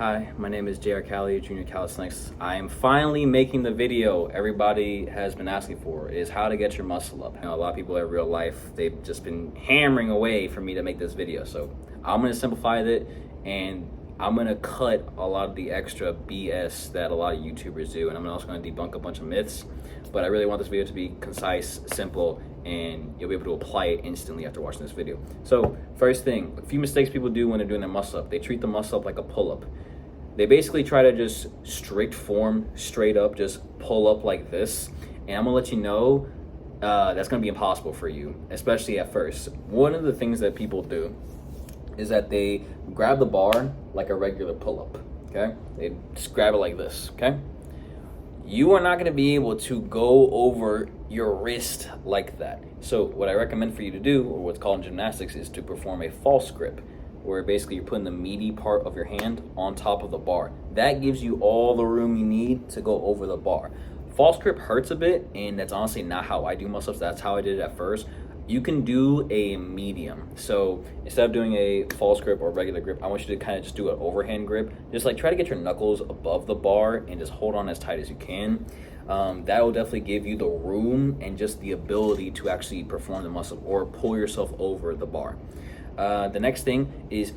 Hi, my name is JR Cali, Junior Calisthenics. I am finally making the video everybody has been asking for, is how to get your muscle up. A lot of people in real life, they've just been hammering away for me to make this video. So I'm gonna simplify it and I'm gonna cut a lot of the extra BS that a lot of YouTubers do. And I'm also gonna debunk a bunch of myths. But I really want this video to be concise, simple, and you'll be able to apply it instantly after watching this video. So first thing, a few mistakes people do when they're doing their muscle up. They treat the muscle up like a pull-up. They basically try to just strict form, straight up, just pull up like this. And I'm gonna let you know that's gonna be impossible for you, especially at first. One of the things that people do is that they grab the bar like a regular pull-up, okay? They just grab it like this, okay? You are not gonna be able to go over your wrist like that. So what I recommend for you to do, or what's called in gymnastics, is to perform a false grip, where basically you're putting the meaty part of your hand on top of the bar. That gives you all the room you need to go over the bar. False grip hurts a bit, and that's honestly not how I do muscle ups. That's how I did it at first. You can do a medium. So instead of doing a false grip or regular grip, I want you to kind of just do an overhand grip. Just like try to get your knuckles above the bar and just hold on as tight as you can. That will definitely give you the room and just the ability to actually perform the muscle or pull yourself over the bar. The next thing is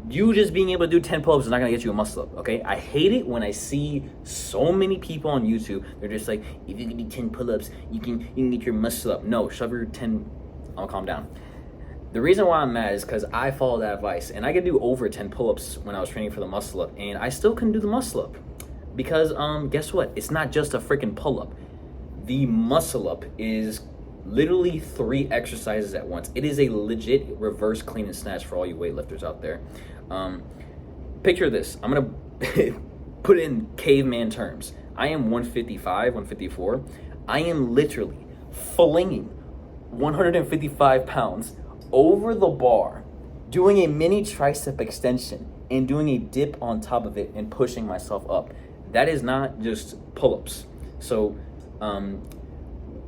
you just being able to do 10 pull-ups is not gonna get you a muscle up, okay? I hate it when I see so many people on YouTube, they're just like, if you can do 10 pull-ups, you can get your muscle up. No, shove your 10, I'll calm down. The reason why I'm mad is because I followed that advice, and I could do over 10 pull-ups when I was training for the muscle up, and I still couldn't do the muscle up. Because guess what? It's not just a freaking pull-up. The muscle up is literally 3 exercises at once. It is a legit reverse clean and snatch for all you weightlifters out there. Picture this. I'm gonna put it in caveman terms. I am 155, 154. I am literally flinging 155 pounds over the bar, doing a mini tricep extension and doing a dip on top of it and pushing myself up. That is not just pull-ups. So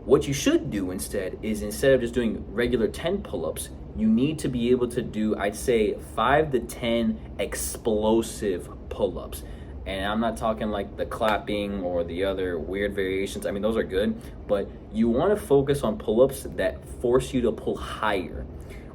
what you should do instead is, instead of just doing regular 10 pull-ups, you need to be able to do, I'd say, 5 to 10 explosive pull-ups. And I'm not talking like the clapping or the other weird variations. I mean, those are good, but you want to focus on pull-ups that force you to pull higher,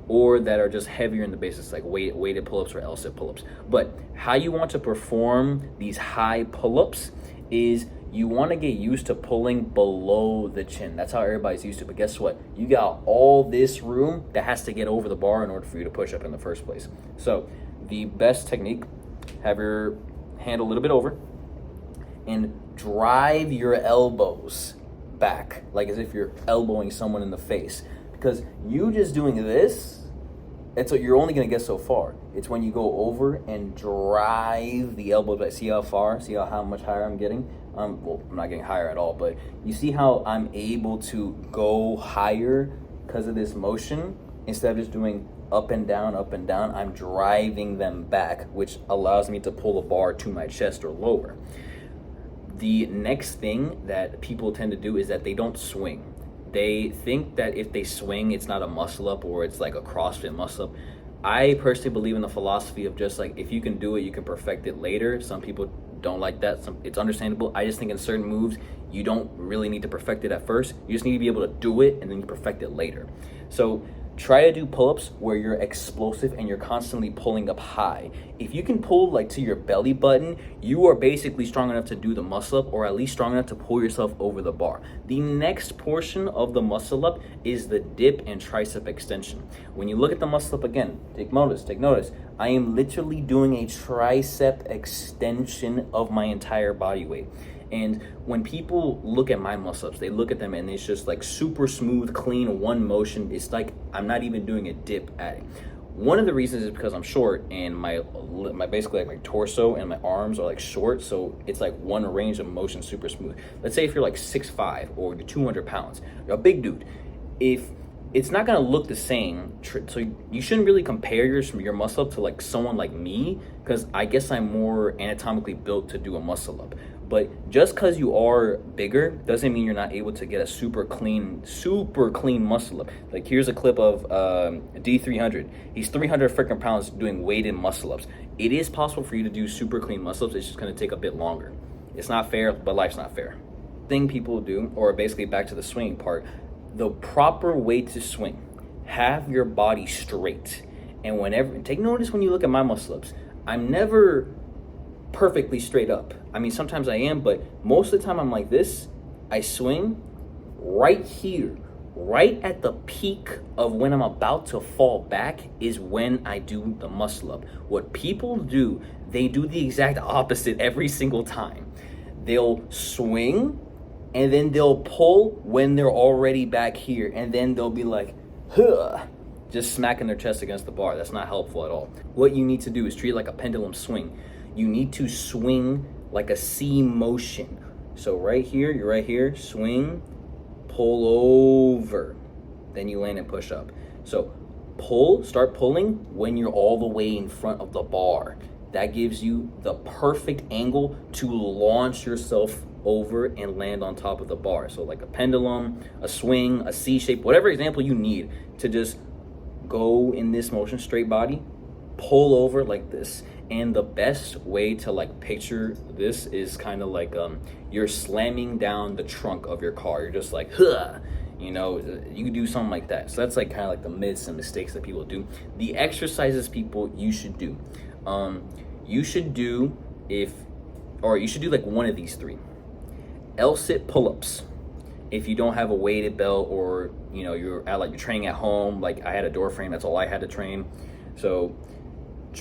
or that are just heavier in the basis, like weighted pull-ups or L-sit pull-ups. But how you want to perform these high pull-ups is you want to get used to pulling below the chin. That's how everybody's used to. But guess what? You got all this room that has to get over the bar in order for you to push up in the first place. So the best technique, have your hand a little bit over and drive your elbows back, like as if you're elbowing someone in the face. Because you just doing this, you're only going to get so far. It's when you go over and drive the elbows back. See how far? See how much higher I'm getting? Well, I'm not getting higher at all, but you see how I'm able to go higher because of this motion? Instead of just doing up and down, I'm driving them back, which allows me to pull the bar to my chest or lower. The next thing that people tend to do is that they don't swing. They think that if they swing, it's not a muscle up, or it's like a CrossFit muscle up. I personally believe in the philosophy of just like, if you can do it, you can perfect it later. Some people don't like that. It's understandable. I just think in certain moves, you don't really need to perfect it at first. You just need to be able to do it, and then you perfect it later. So try to do pull-ups where you're explosive and you're constantly pulling up high. If you can pull like to your belly button, you are basically strong enough to do the muscle up, or at least strong enough to pull yourself over the bar. The next portion of the muscle up is the dip and tricep extension. When you look at the muscle up again, take notice. I am literally doing a tricep extension of my entire body weight. And when people look at my muscle-ups, they look at them and it's just like super smooth, clean, one motion. It's like I'm not even doing a dip at it. One of the reasons is because I'm short, and my basically like my torso and my arms are like short, so it's like one range of motion, super smooth. Let's say if you're like 6'5" or you're 200 pounds, you're a big dude. If it's not gonna look the same, so you shouldn't really compare your muscle up to like someone like me, because I guess I'm more anatomically built to do a muscle up. But just because you are bigger doesn't mean you're not able to get a super clean muscle up. Like here's a clip of D300. He's 300 freaking pounds doing weighted muscle ups. It is possible for you to do super clean muscle-ups. It's just going to take a bit longer. It's not fair, but life's not fair. Thing people do, or basically back to the swinging part, the proper way to swing, have your body straight. And whenever, take notice when you look at my muscle-ups, I'm never perfectly straight up. I mean, sometimes I am, but most of the time I'm like this. I swing right here, right at the peak of when I'm about to fall back is when I do the muscle up. What people do, they do the exact opposite every single time. They'll swing and then they'll pull when they're already back here, and then they'll be like, huh, just smacking their chest against the bar. That's not helpful at all. What you need to do is treat it like a pendulum swing. You need to swing like a C motion. So right here, you're right here, swing, pull over, then you land and push up. So pull, start pulling when you're all the way in front of the bar. That gives you the perfect angle to launch yourself over and land on top of the bar. So like a pendulum, a swing, a C shape, whatever example you need to just go in this motion, straight body, pull over like this. And the best way to like picture this is kind of like you're slamming down the trunk of your car. You're just like, huh, you know, you could do something like that. So that's like kind of like the myths and mistakes that people do. The exercises people you should do. You should do like one of these three. L-sit pull-ups. If you don't have a weighted belt, or you know you're training at home, like I had a door frame, that's all I had to train. So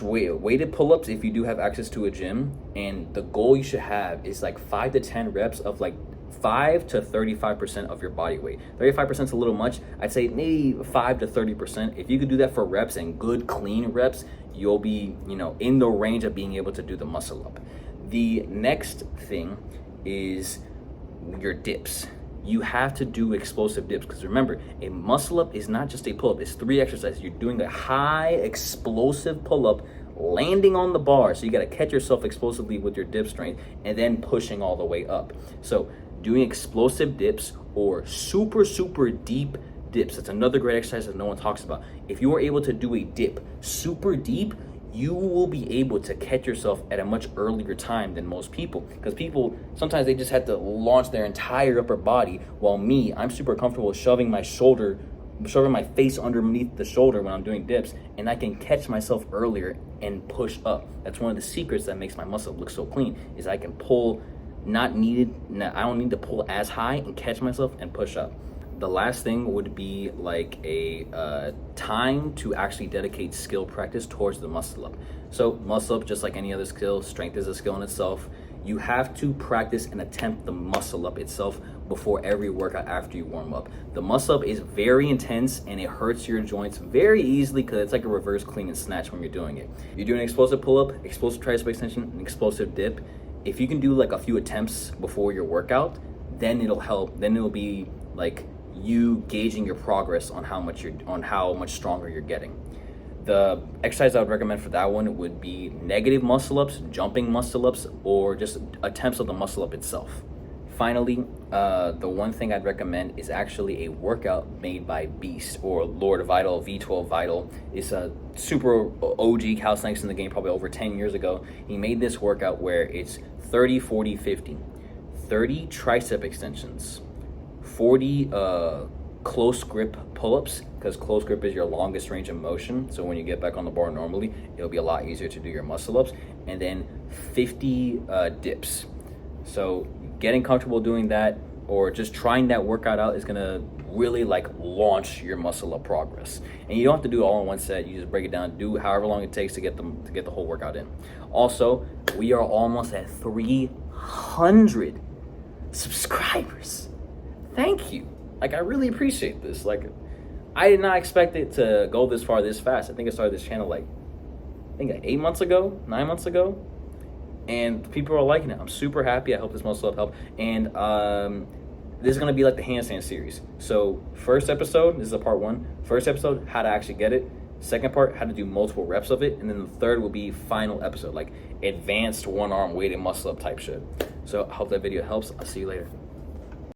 weighted pull-ups if you do have access to a gym, and the goal you should have is like 5 to 10 reps of like 5 to 35% of your body weight. 35% is a little much. I'd say maybe 5 to 30%. If you could do that for reps and good clean reps, you'll be, you know, in the range of being able to do the muscle up. The next thing is your dips. You have to do explosive dips, because remember, a muscle up is not just a pull-up. It's 3 exercises. You're doing a high explosive pull-up, landing on the bar. So you got to catch yourself explosively with your dip strength and then pushing all the way up. So doing explosive dips or super, super deep dips. That's another great exercise that no one talks about. If you are able to do a dip super deep, you will be able to catch yourself at a much earlier time than most people, because people sometimes they just have to launch their entire upper body, while me, I'm super comfortable shoving my face underneath the shoulder when I'm doing dips, and I can catch myself earlier and push up. That's one of the secrets that makes my muscle look so clean, is I can pull I don't need to pull as high and catch myself and push up. The last thing would be like a time to actually dedicate skill practice towards the muscle up. So muscle up, just like any other skill, strength is a skill in itself. You have to practice and attempt the muscle up itself before every workout after you warm up. The muscle up is very intense and it hurts your joints very easily, because it's like a reverse clean and snatch when you're doing it. You're doing an explosive pull-up, explosive tricep extension, an explosive dip. If you can do like a few attempts before your workout, then it'll help. Then it'll be like you gauging your progress on how much stronger you're getting. The exercise I would recommend for that one would be negative muscle ups, jumping muscle ups, or just attempts of the muscle up itself. Finally, the one thing I'd recommend is actually a workout made by Beast, or Lord Vital, V12 Vital. It's a super OG calisthenics in the game, probably over 10 years ago. He made this workout where it's 30, 40, 50. 30 tricep extensions, 40 close grip pull-ups, because close grip is your longest range of motion. So when you get back on the bar normally, it'll be a lot easier to do your muscle ups. And then 50 dips. So getting comfortable doing that, or just trying that workout out, is gonna really like launch your muscle up progress. And you don't have to do it all in one set. You just break it down, do however long it takes to get the whole workout in. Also, we are almost at 300 subscribers. Thank you. Like, I really appreciate this. Like, I did not expect it to go this far this fast. I think I started this channel like 8 months ago, 9 months ago, and people are liking it. I'm super happy. I hope this muscle up helped. And this is gonna be like the handstand series. So first episode, this is a part 1. First episode, how to actually get it. Second part, how to do multiple reps of it. And then the third will be final episode, like advanced one arm weighted muscle up type shit. So I hope that video helps. I'll see you later.